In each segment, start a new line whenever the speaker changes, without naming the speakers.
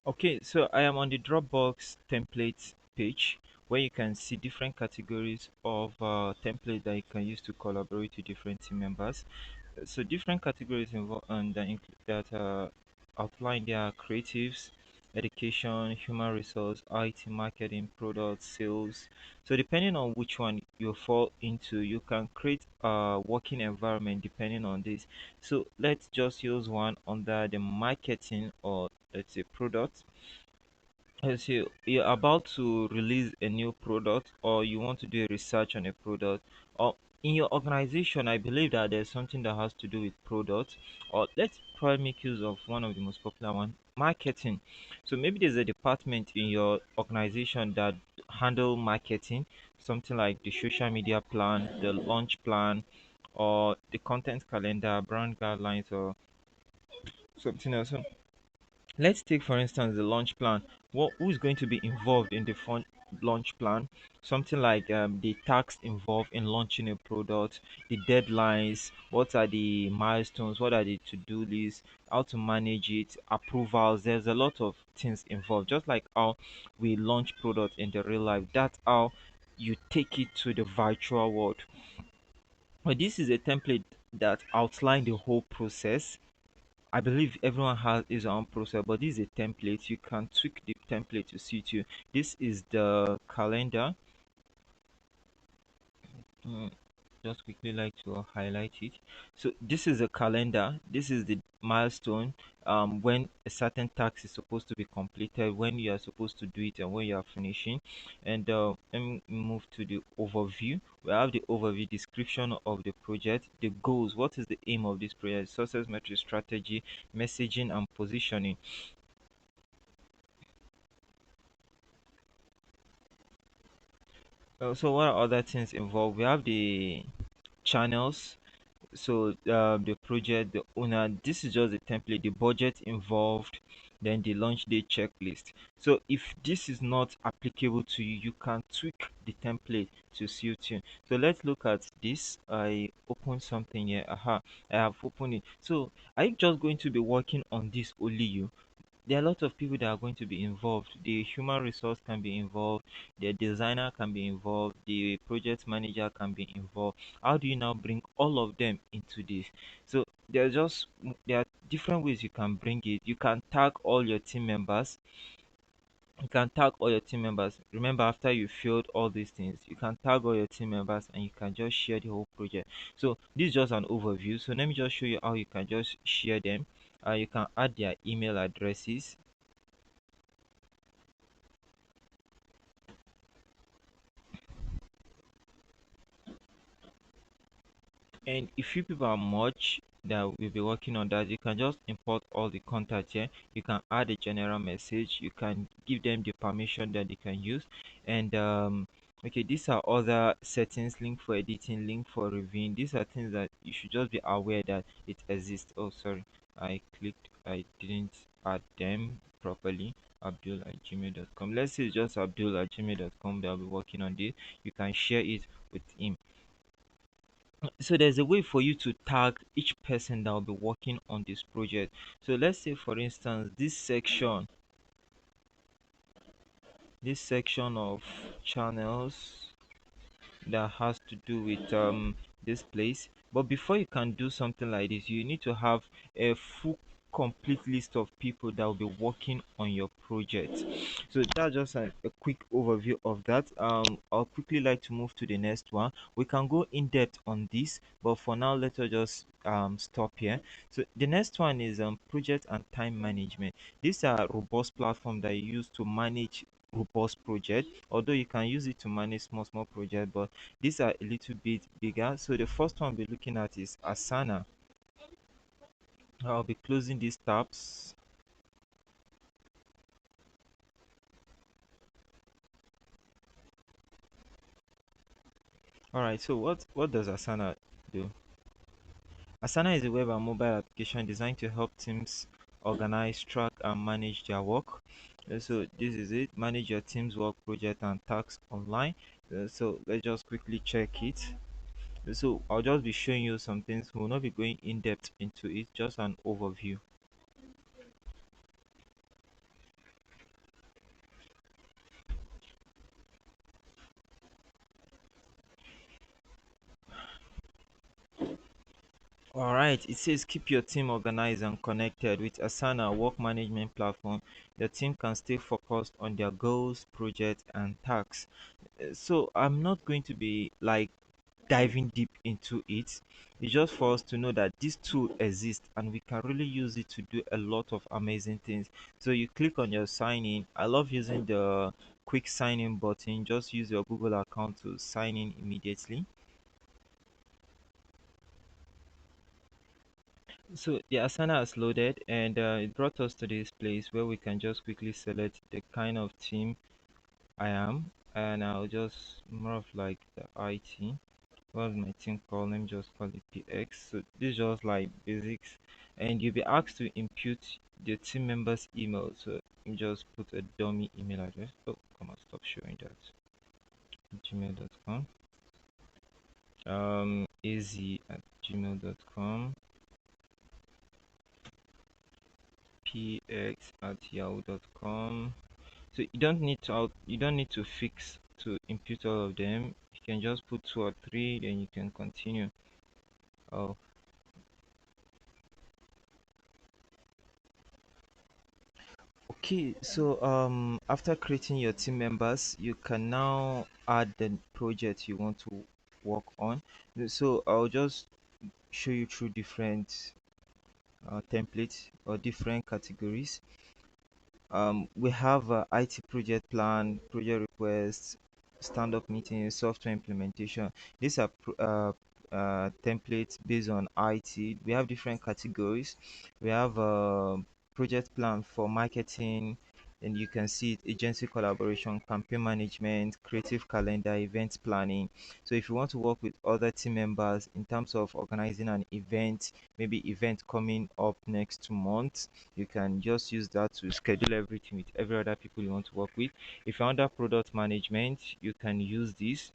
Okay, so I am on the Dropbox templates page where you can see different categories of templates that you can use to collaborate with different team members. So different categories involved and that outline their creatives, education, human resource, IT, marketing, product, sales. So depending on which one you fall into, you can create a working environment depending on this. So let's just use one under the marketing or let's say product. As you're about to release a new product or you want to do a research on a product or in your organization, I believe that there's something that has to do with products. Or let's probably make use of one of the most popular one, marketing. So maybe there's a department in your organization that handle marketing, something like the social media plan, the launch plan, or the content calendar, brand guidelines, or something else. So let's take, for instance, the launch plan. Who is going to be involved in the launch plan? Something like the tasks involved in launching a product, the deadlines, what are the milestones, what are the to-do lists, how to manage it, approvals. There's a lot of things involved. Just like how we launch product in the real life, that's how you take it to the virtual world. But this is a template that outlines the whole process. I believe everyone has his own process, but this is a template. You can tweak the template to suit you. This is the calendar. Mm, just quickly like to highlight it. So this is a calendar. This is the milestone. When a certain task is supposed to be completed, when you are supposed to do it, and when you are finishing. And let me move to the overview. We have the overview description of the project, the goals. What is the aim of this project? Success metric strategy, messaging, and positioning. So what are other things involved? We have the channels. So the project, the owner. This is just the template. The budget involved, then the launch day checklist. So if this is not applicable to you, you can tweak the template to suit you. So let's look at this. I open something here. Aha, I have opened it. So are you just going to be working on this only you? There are a lot of people that are going to be involved. The human resource can be involved, the designer can be involved, the project manager can be involved. How do you now bring all of them into this? So there are different ways you can bring it. You can tag all your team members. You can tag all your team members. Remember, after you filled all these things, you can tag all your team members and you can just share the whole project. So this is just an overview. So let me just show you how you can just share them. You can add their email addresses. And if you people are much that will be working on that, you can just import all the contacts here. You can add a general message. You can give them the permission that they can use. And okay, these are other settings: link for editing, link for reviewing. These are things that you should just be aware that it exists. Oh, sorry, I clicked. I didn't add them properly. Abdul@gmail.com. Let's say it's just Abdul@gmail.com that will be working on this. You can share it with him. So there's a way for you to tag each person that will be working on this project. So let's say, for instance, this section of channels that has to do with this place. But before you can do something like this, you need to have a full complete list of people that will be working on your project. So that's just a quick overview of that. I'll quickly like to move to the next one. We can go in depth on this, but for now let us just stop here. So the next one is project and time management. These are robust platform that you use to manage robust project, although you can use it to manage small projects, but these are a little bit bigger. So the first one we're looking at is Asana. I'll be closing these tabs. All right, so what does Asana do? Asana is a web and mobile application designed to help teams organize, track, and manage their work. So this is it: manage your team's work, project, and tasks online. So let's just quickly check it. So I'll just be showing you some things. We will not be going in depth into it, just an overview. All right, it says keep your team organized and connected with Asana work management platform. Your team can stay focused on their goals, projects, and tasks. So I'm not going to be like diving deep into it. It's just for us to know that this tool exists and we can really use it to do a lot of amazing things. So you click on your sign in. I love using the quick sign in button. Just use your Google account to sign in immediately. So the Asana has loaded and it brought us to this place where we can just quickly select the kind of team I am, and I'll just more of like the IT. What's my team called? Let me just call it PX. So this is just like basics, and you'll be asked to input the team member's email. So let me just put a dummy email address. Oh, come on, stop showing that. Gmail.com. Az@gmail.com. px@yahoo.com. So you don't need to fix to input all of them. You can just put two or three, then you can continue. Oh, okay. So after creating your team members, you can now add the project you want to work on. So I'll just show you through different templates or different categories. We have IT project plan, project requests, stand-up meetings, software implementation. These are templates based on IT. We have different categories. We have project plan for marketing, and you can see it, agency collaboration, campaign management, creative calendar, events planning. So if you want to work with other team members in terms of organizing an event, maybe event coming up next month, you can just use that to schedule everything with every other people you want to work with. If you're under product management, you can use this.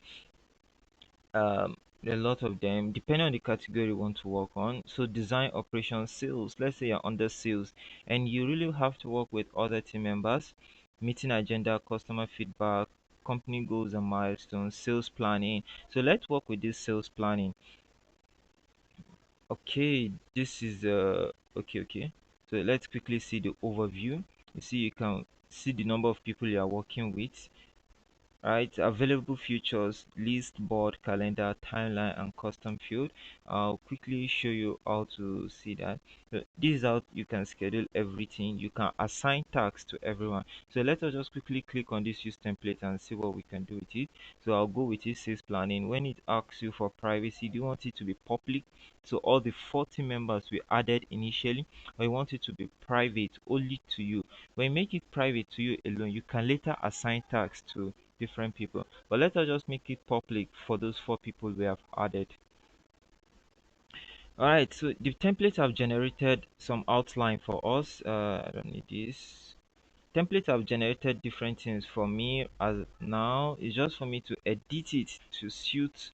um a lot of them depending on the category you want to work on. So design, operations, sales. Let's say you're under sales and you really have to work with other team members. Meeting agenda, customer feedback, company goals and milestones, sales planning. So let's work with this sales planning. Okay, this is okay. So let's quickly see the overview. You see, you can see the number of people you are working with. Right, available features, list, board, calendar, timeline, and custom field. I'll quickly show you how to see that. So this is how you can schedule everything. You can assign tasks to everyone. So let us just quickly click on this use template and see what we can do with it. So I'll go with it says planning. When it asks you for privacy, do you want it to be public? So all the 40 members we added initially, or you want it to be private only to you? When you make it private to you alone, you can later assign tasks to different people. But let us just make it public for those four people we have added. All right, so the templates have generated some outline for us. I don't need this. Templates have generated different things for me as now. It's just for me to edit it to suit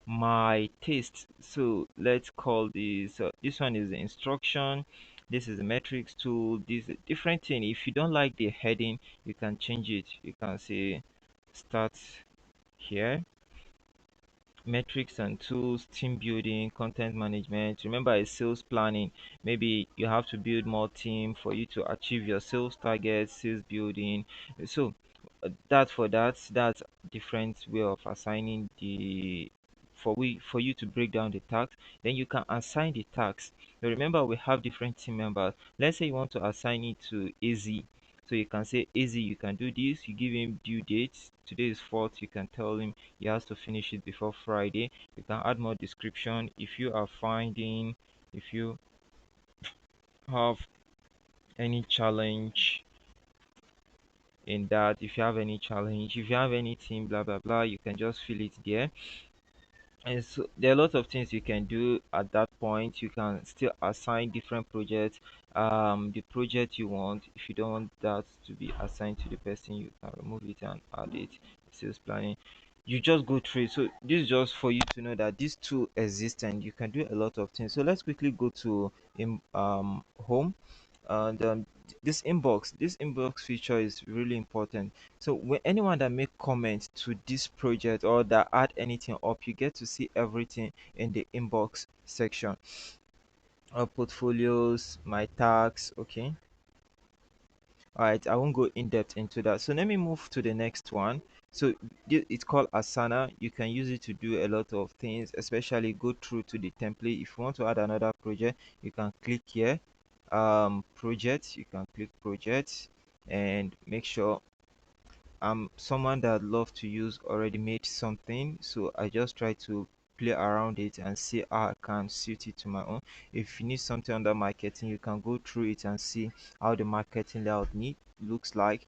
my taste. So let's call this. This one is the instruction. This is the metrics tool. This is a different thing. If you don't like the heading, you can change it. You can say start here. Metrics and tools, team building, content management. Remember, it's sales planning. Maybe you have to build more team for you to achieve your sales targets, sales building. So that for that's different way of assigning the for you to break down the task. Then you can assign the tasks. Now remember, we have different team members. Let's say you want to assign it to AZ. So you can say AZ, you can do this. You give him due dates. Today is 4th. You can tell him he has to finish it before Friday. You can add more description. If you are finding, if you have any challenge in that, if you have any challenge, if you have anything, blah blah blah, you can just fill it there. And so there are a lot of things you can do at that point. You can still assign different projects. The project you want, if you don't want that to be assigned to the person, you can remove it and add it. Sales planning, you just go through it. So this is just for you to know that this tool exists and you can do a lot of things. So let's quickly go to home. And this inbox feature is really important. So when anyone that make comment to this project or that add anything up, you get to see everything in the inbox section. portfolios, my tags. Okay. All right, I won't go in depth into that. So let me move to the next one. So it's called Asana. You can use it to do a lot of things, especially go through to the template. If you want to add another project, you can click here, project. You can click project and make sure I'm someone that love to use already made something, so I just try to play around it and see how I can suit it to my own. If you need something under marketing, you can go through it and see how the marketing layout need looks like.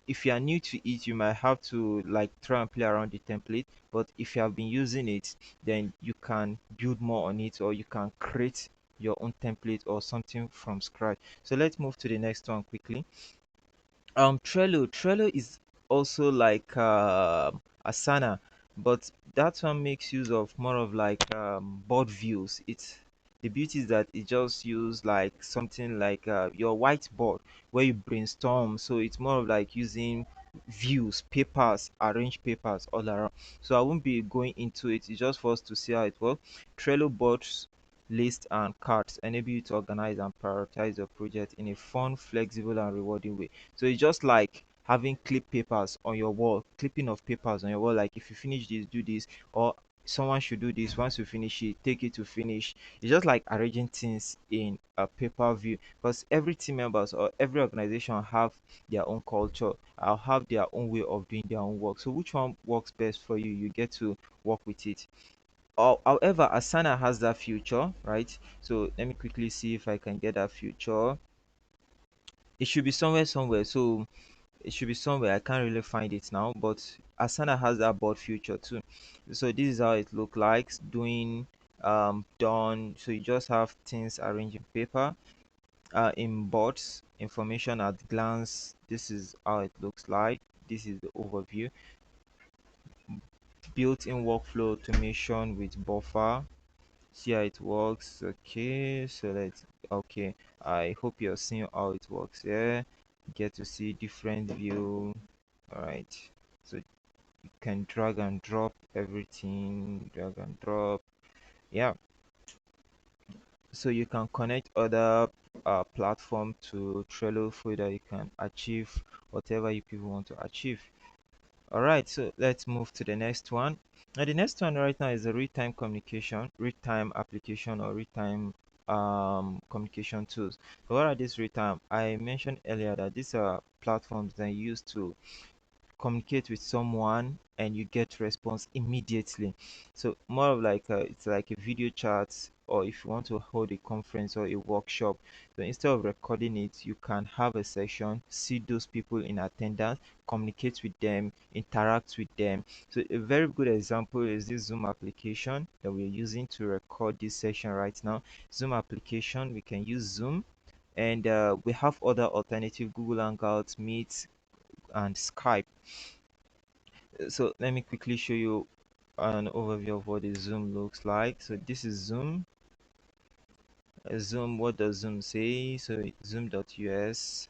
If you are new to it, you might have to like try and play around the template, but if you have been using it, then you can build more on it, or you can create your own template or something from scratch. So let's move to the next one quickly. Trello is also like Asana, but that one makes use of more of like board views. It's the beauty is that it just use like something like your whiteboard where you brainstorm. So it's more of like using views, papers, arrange papers all around. So I won't be going into it. It's just for us to see how it works. Trello boards, lists, and cards enable you to organize and prioritize your project in a fun, flexible, and rewarding way. So it's just like having clip papers on your wall, clipping of papers on your wall. Like if you finish this, do this, or someone should do this. Once you finish it, take it to finish. It's just like arranging things in a paper view, because every team members or every organization have their own culture. I'll have their own way of doing their own work. So which one works best for you? You get to work with it. However, Asana has that feature, right? So let me quickly see if I can get that feature. It should be somewhere. So it should be somewhere. I can't really find it now, but Asana has that board feature too. So this is how it look like doing done. So you just have things arranged in paper, in boards, information at glance. This is how it looks like. This is the overview. Built-in workflow automation with buffer. See how it works. Okay, so let's, okay, I hope you're seeing how it works. Yeah, get to see different view. All right, so you can drag and drop everything, drag and drop. Yeah, so you can connect other platform to Trello so that you can achieve whatever you people want to achieve. All right, so let's move to the next one. Now, the next one right now is a real-time communication, real-time application, or real-time communication tools. So what are these real-time? I mentioned earlier that these are platforms that are used to communicate with someone and you get response immediately. So more of like it's like a video chat, or if you want to hold a conference or a workshop, so instead of recording it, you can have a session, see those people in attendance, communicate with them, interact with them. So a very good example is this Zoom application that we're using to record this session right now. Zoom application, we can use Zoom, and we have other alternative, Google Hangouts, Meet, and Skype. So let me quickly show you an overview of what the Zoom looks like. So this is Zoom. Zoom, what does Zoom say? So zoom.us.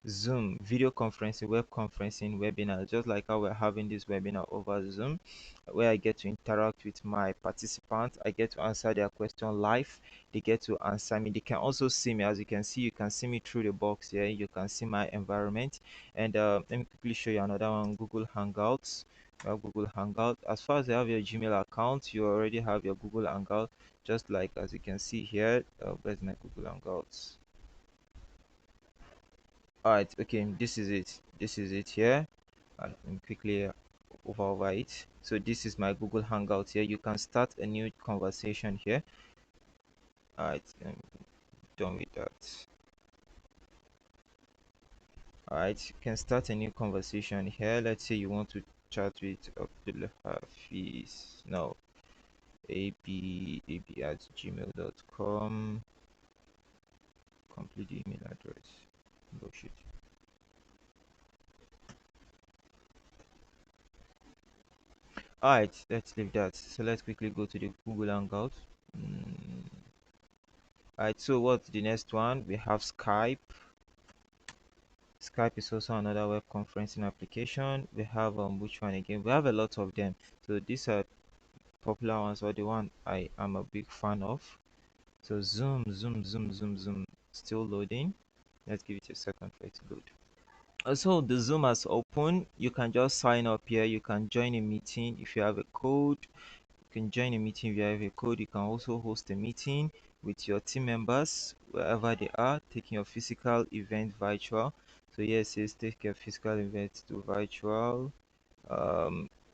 Zoom, video conferencing, web conferencing, webinar, just like how we're having this webinar over Zoom, where I get to interact with my participants. I get to answer their question live. They get to answer me. They can also see me. As you can see, you can see me through the box here. You can see my environment. And let me quickly show you another one, Google Hangouts. Google Hangout. As far as you have your Gmail account, you already have your Google Hangout, just like as you can see here. Where's my Google Hangouts? All right, okay, this is it here. Let me quickly over it. So this is my Google Hangout here. You can start a new conversation here. All right, I'm done with that. All right, you can start a new conversation here. Let's say you want to chat with Abdul Hafiz. No, ab@gmail.com. Complete the email address. Bullshit. All right, let's leave that. So let's quickly go to the Google Hangout. Mm. All right, so what's the next one? We have Skype. Skype is also another web conferencing application. We have which one again? We have a lot of them. So these are popular ones, or the one I am a big fan of. So zoom, still loading. Let's give it a second for it to load. So the Zoom has opened. You can just sign up here. You can join a meeting if you have a code. You can join a meeting if you have a code. You can also host a meeting with your team members wherever they are, taking your physical event virtual. So yes, it says take your physical event to virtual.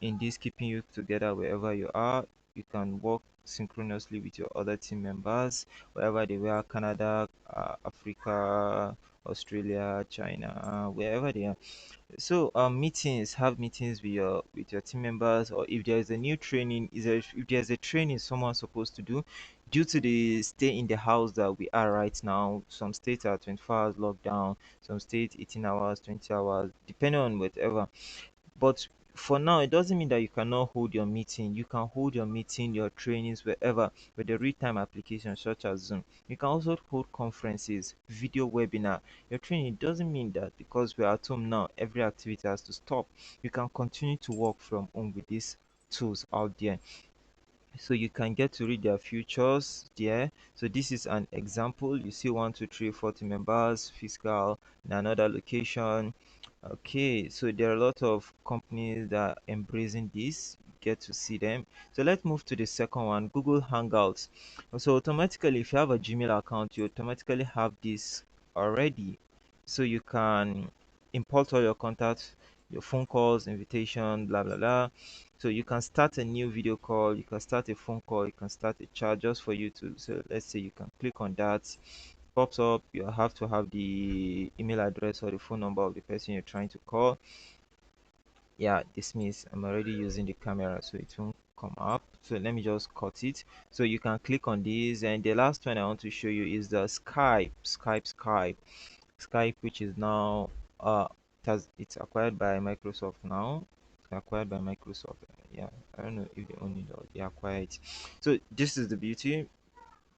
In this, keeping you together wherever you are. You can work synchronously with your other team members wherever they were, Canada, Africa, Australia, China, wherever they are. So meetings, have meetings with your team members, or if there is a new training, if there's a training someone's supposed to do, due to the stay in the house that we are right now. Some states are 24 hours lockdown, some states 18 hours, 20 hours, depending on whatever. But for now, it doesn't mean that you cannot hold your meeting. You can hold your meeting, your trainings, wherever with the real-time applications such as Zoom. You can also hold conferences, video webinar. Your training doesn't mean that because we're at home now, every activity has to stop. You can continue to work from home with these tools out there, so you can get to read their futures there. So this is an example. You see 1, 2, 3, 40 members fiscal in another location. Okay, so there are a lot of companies that are embracing this. You get to see them. So let's move to the second one, Google Hangouts. So automatically, if you have a Gmail account, you automatically have this already. So you can import all your contacts, your phone calls, invitation, blah blah blah. So you can start a new video call, you can start a phone call, you can start a chat just for you to. So let's say you can click on that, pops up. You have to have the email address or the phone number of the person you're trying to call. Yeah, dismiss. I'm already using the camera, so it won't come up. So let me just cut it. So you can click on this, and the last one I want to show you is the Skype, which is now it's acquired by Microsoft now. It's acquired by Microsoft. Yeah, I don't know if they own it or they acquired it. So this is the beauty.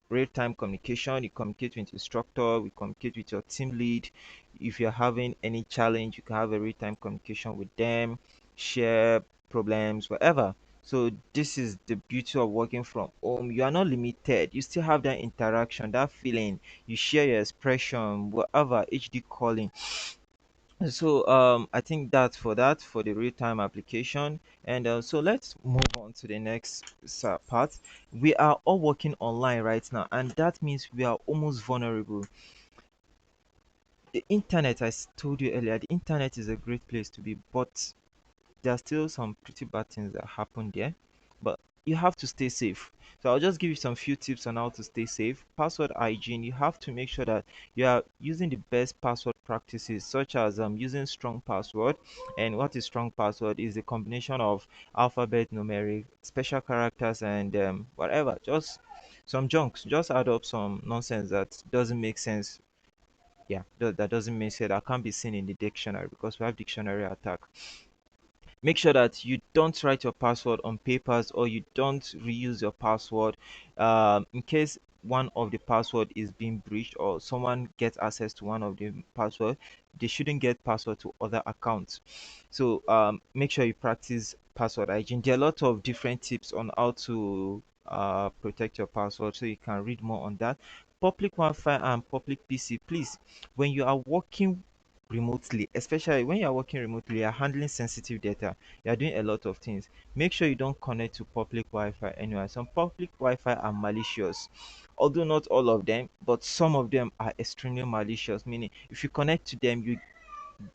Real-time communication. You communicate with instructor, we communicate with your team lead. If you're having any challenge, you can have a real-time communication with them, share problems, whatever. So this is the beauty of working from home. You are not limited. You still have that interaction, that feeling. You share your expression, whatever, HD calling. So I think that's for that, for the real-time application. And so let's move on to the next part. We are all working online right now, and that means we are almost vulnerable. The internet, told you earlier, the internet is a great place to be, but there are still some pretty bad things that happen there, but you have to stay safe. So I'll just give you some few tips on how to stay safe. Password hygiene. You have to make sure that you are using the best password practices, such as using strong password. And what is strong password is a combination of alphabet, numeric, special characters, and whatever. Just some junks. Just add up some nonsense that doesn't make sense. Yeah, that doesn't make sense. That can't be seen in the dictionary because we have dictionary attack. Make sure that you don't write your password on papers, or you don't reuse your password in case one of the password is being breached or someone gets access to one of the password. They shouldn't get password to other accounts. So make sure you practice password hygiene. There are a lot of different tips on how to protect your password, so you can read more on that. Public Wi-Fi and public PC, please. When you are working remotely, especially when you're working remotely, you're handling sensitive data, you're doing a lot of things. Make sure you don't connect to public Wi-Fi anywhere. Some public Wi-Fi are malicious, although not all of them, but some of them are extremely malicious. Meaning, if you connect to them,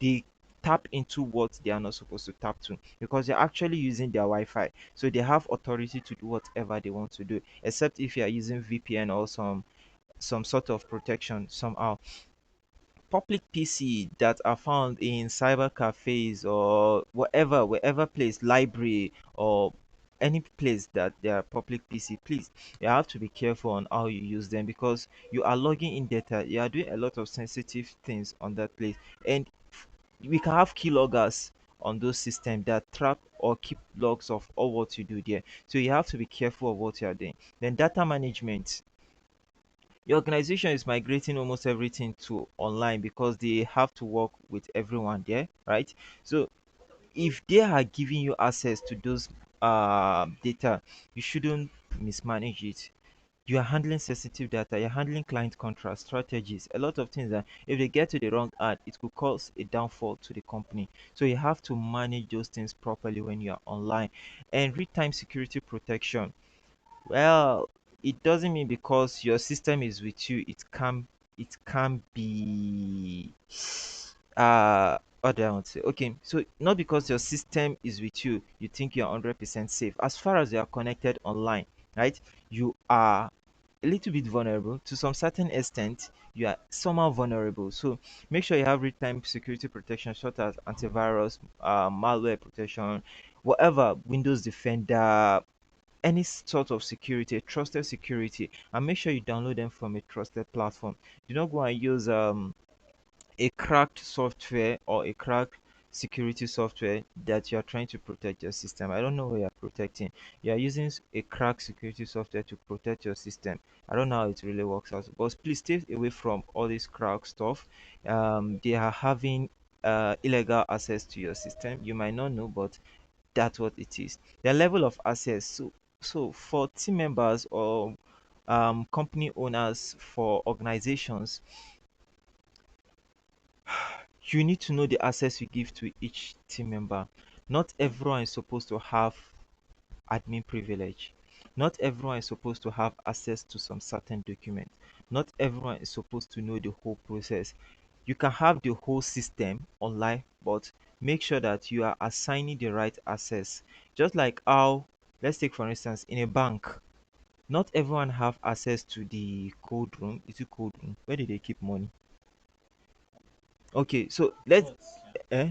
they tap into what they are not supposed to tap to, because they're actually using their Wi-Fi. So they have authority to do whatever they want to do, except if you are using VPN or some sort of protection somehow. Public PC that are found in cyber cafes or wherever place, library or any place that there are public PC, please, you have to be careful on how you use them, because you are logging in data, you are doing a lot of sensitive things on that place. And we can have keyloggers on those systems that track or keep logs of all what you do there. So you have to be careful of what you are doing. Then data management. Your organization is migrating almost everything to online because they have to work with everyone there, right? So if they are giving you access to those data, you shouldn't mismanage it. You are handling sensitive data, you're handling client contract strategies, a lot of things that if they get to the wrong ad, it could cause a downfall to the company. So you have to manage those things properly when you are online. And real-time security protection. Well, it doesn't mean because your system is with you, it can be what do I want to say? Okay, so not because your system is with you, you think you're 100% safe. As far as you are connected online, right? You are a little bit vulnerable to some certain extent. You are somehow vulnerable, so make sure you have real-time security protection such as antivirus, malware protection, whatever, Windows Defender, any sort of security, trusted security, and make sure you download them from a trusted platform. Do not go and use a cracked software or a cracked security software that you are trying to protect your system. I don't know what you are protecting. You are using a cracked security software to protect your system. I don't know how it really works out. But please stay away from all this crack stuff. They are having illegal access to your system. You might not know, but that's what it is. The level of access. So for team members or company owners, for organizations, you need to know the access you give to each team member. Not everyone is supposed to have admin privilege. Not everyone is supposed to have access to some certain document. Not everyone is supposed to know the whole process. You can have the whole system online, but make sure that you are assigning the right access. Just like how, let's take for instance, in a bank, not everyone have access to the code room. Is it code room? Where do they keep money? Okay, so let's eh,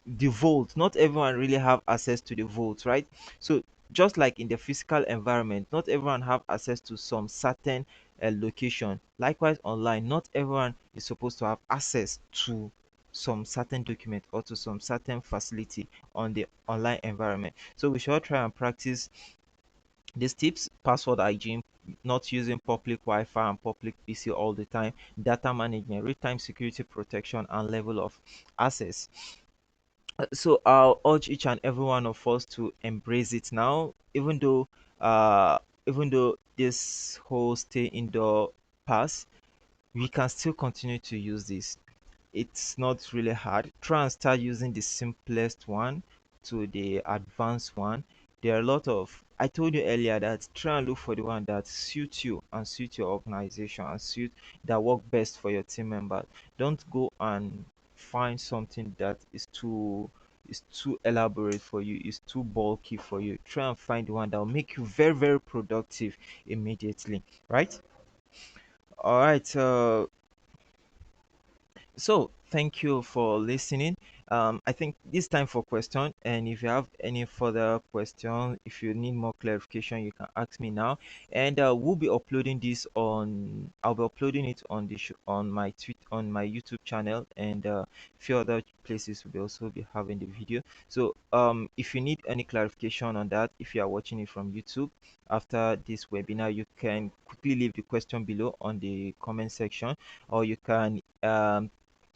the vault. Not everyone really have access to the vault, right? So just like in the physical environment, not everyone have access to some certain location. Likewise online, not everyone is supposed to have access to some certain document or to some certain facility on the online environment. So we should all try and practice these tips: password hygiene, not using public Wi-Fi and public PC all the time, data management, real-time security protection, and level of access. So I'll urge each and every one of us to embrace it now, even though this whole stay indoor pass, we can still continue to use this. It's not really hard. Try and start using the simplest one to the advanced one. There are a lot of, I told you earlier that try and look for the one that suits you and suit your organization and suit that work best for your team members. Don't go and find something that is too elaborate for you, is too bulky for you. Try and find the one that will make you very, very productive immediately. Right? All right. So thank you for listening. I think this time for question, and if you have any further question, if you need more clarification, you can ask me now. And we'll be uploading this on. I'll be uploading it on the on my on my YouTube channel, and few other places will be also be having the video. So if you need any clarification on that, if you are watching it from YouTube after this webinar, you can quickly leave the question below on the comment section, or you can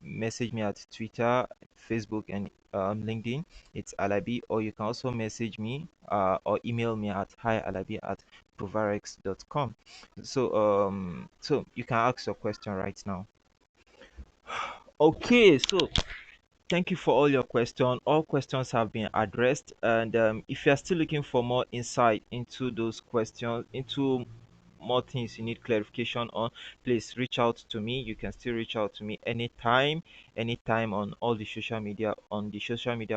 message me at Twitter, Facebook, and LinkedIn. It's Alabi, or you can also message me or email me at hialabi@provarex.com. So you can ask your question right now. Okay, so thank you for all your questions. All questions have been addressed, and if you are still looking for more insight into those questions, into more things you need clarification on, please reach out to me. You can still reach out to me anytime on all the social media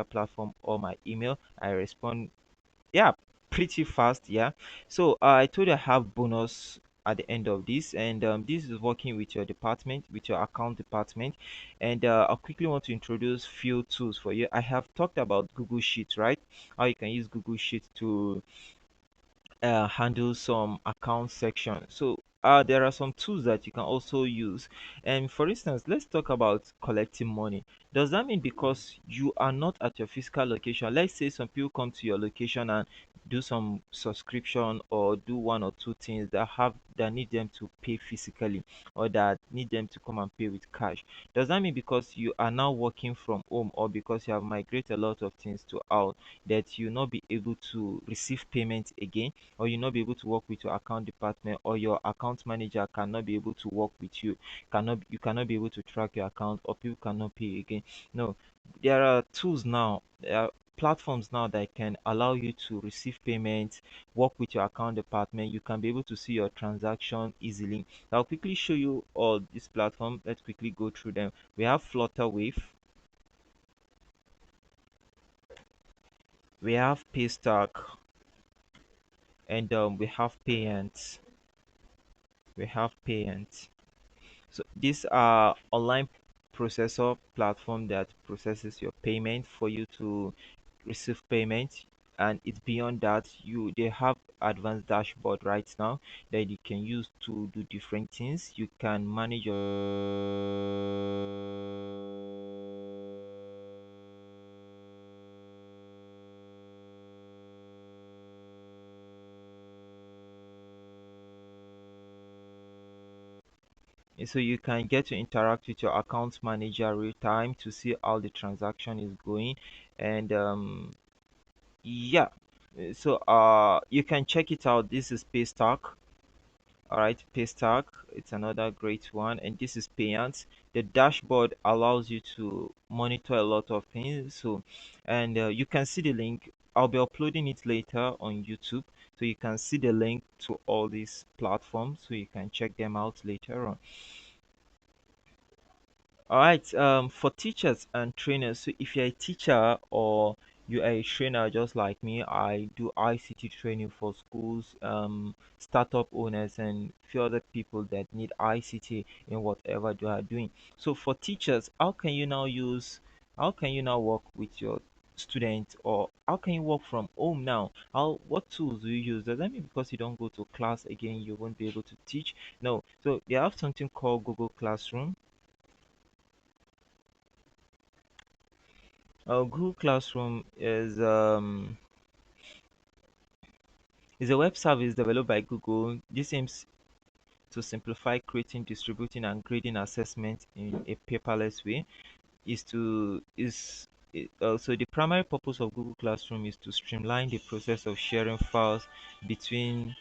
platform, or my email. I respond, yeah, pretty fast. Yeah. So I told you I have bonus at the end of this, and this is working with your department, with your account department. And I quickly want to introduce few tools for you. I have talked about Google Sheets, right? How you can use Google Sheets to handle some account section. So there are some tools that you can also use. And for instance, let's talk about collecting money. Does that mean because you are not at your physical location? Let's say some people come to your location and do some subscription or do one or two things that need them to pay physically, or that need them to come and pay with cash. Does that mean because you are now working from home, or because you have migrated a lot of things to out, that you not be able to receive payment again, or you not be able to work with your account department, or your account manager cannot be able to work with you, cannot be able to track your account, or people cannot pay again? No, there are tools now, there are platforms now that can allow you to receive payments, work with your account department. You can be able to see your transaction easily. I'll quickly show you all this platform. Let's quickly go through them. We have Flutterwave, we have Paystack, and we have Payant. We have Payant. So these are online processor platform that processes your payment for you to receive payment. And it's beyond that, you they have advanced dashboard right now that you can use to do different things. You can manage your, so you can get to interact with your account manager real time to see how the transaction is going. And yeah, so you can check it out. This is Paystack. All right, Paystack, it's another great one, and this is Payant. The dashboard allows you to monitor a lot of things. So, and you can see the link. I'll be uploading it later on YouTube, so you can see the link to all these platforms, so you can check them out later on. All right, for teachers and trainers, so if you're a teacher or you are a trainer just like me, I do ICT training for schools, startup owners, and few other people that need ICT in whatever they are doing. So for teachers, how can you now work with your students, or how can you work from home now? What tools do you use? Does that mean because you don't go to class again, you won't be able to teach? No. So they have something called Google Classroom. Google Classroom is a web service developed by Google. This aims to simplify creating, distributing, and grading assessment in a paperless way. Is to is So the primary purpose of Google Classroom is to streamline the process of sharing files between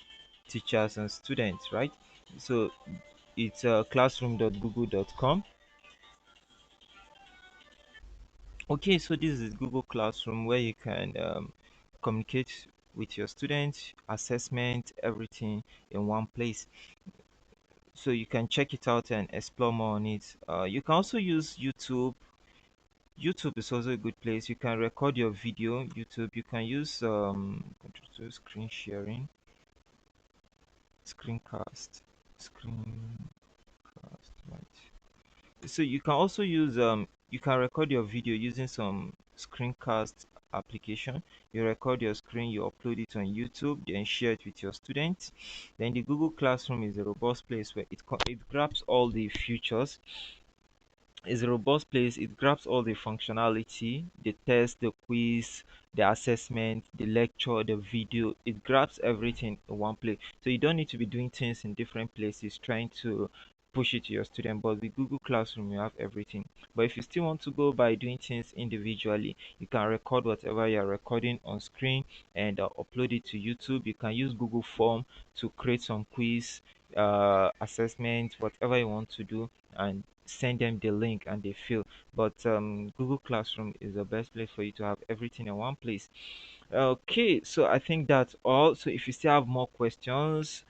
teachers and students, right? So it's classroom.google.com. Okay, so this is Google Classroom where you can communicate with your students, assessment, everything in one place. So you can check it out and explore more on it. You can also use YouTube. YouTube is also a good place. You can record your video. YouTube. You can use control to screen sharing, screencast, screencast. Right. So you can also use you can record your video using some screencast application. You record your screen, you upload it on YouTube, then share it with your students. Then the Google Classroom is a robust place where it grabs all the features. It's a robust place. It grabs all the functionality, the test, the quiz, the assessment, the lecture, the video. It grabs everything in one place. So you don't need to be doing things in different places trying to push it to your student. But with Google Classroom, you have everything. But if you still want to go by doing things individually, you can record whatever you're recording on screen and upload it to YouTube. You can use Google Form to create some quiz, assessment, whatever you want to do, and send them the link and they fill. But Google Classroom is the best place for you to have everything in one place. Okay, so I think that's all. So if you still have more questions,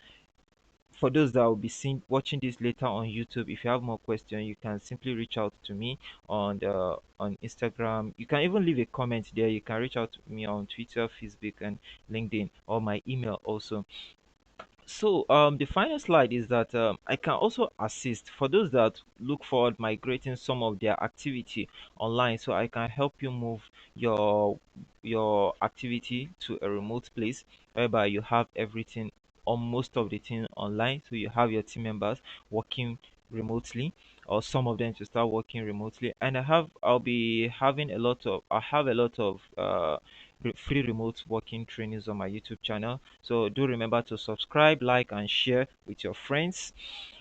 for those that will be seeing watching this later on YouTube, if you have more questions, you can simply reach out to me on Instagram. You can even leave a comment there. You can reach out to me on Twitter, Facebook, and LinkedIn, or my email also. So the final slide is that I can also assist for those that look forward migrating some of their activity online. So I can help you move your activity to a remote place whereby you have everything most of the thing online. So you have your team members working remotely, or some of them to start working remotely. And I'll be having I have a lot of free remote working trainings on my YouTube channel. So do remember to subscribe, like, and share with your friends.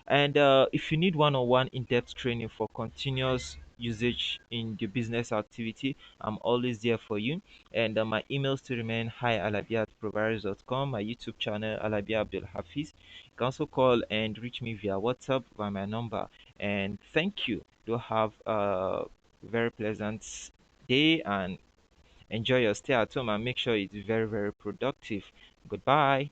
And if you need one-on-one in-depth training for continuous usage in the business activity, I'm always there for you. And my emails to remain hi@providers.com, my YouTube channel Alabia Abdul Hafiz. You can also call and reach me via WhatsApp via my number. And thank you. Do have a very pleasant day and enjoy your stay at home, and make sure it's very, very productive. Goodbye.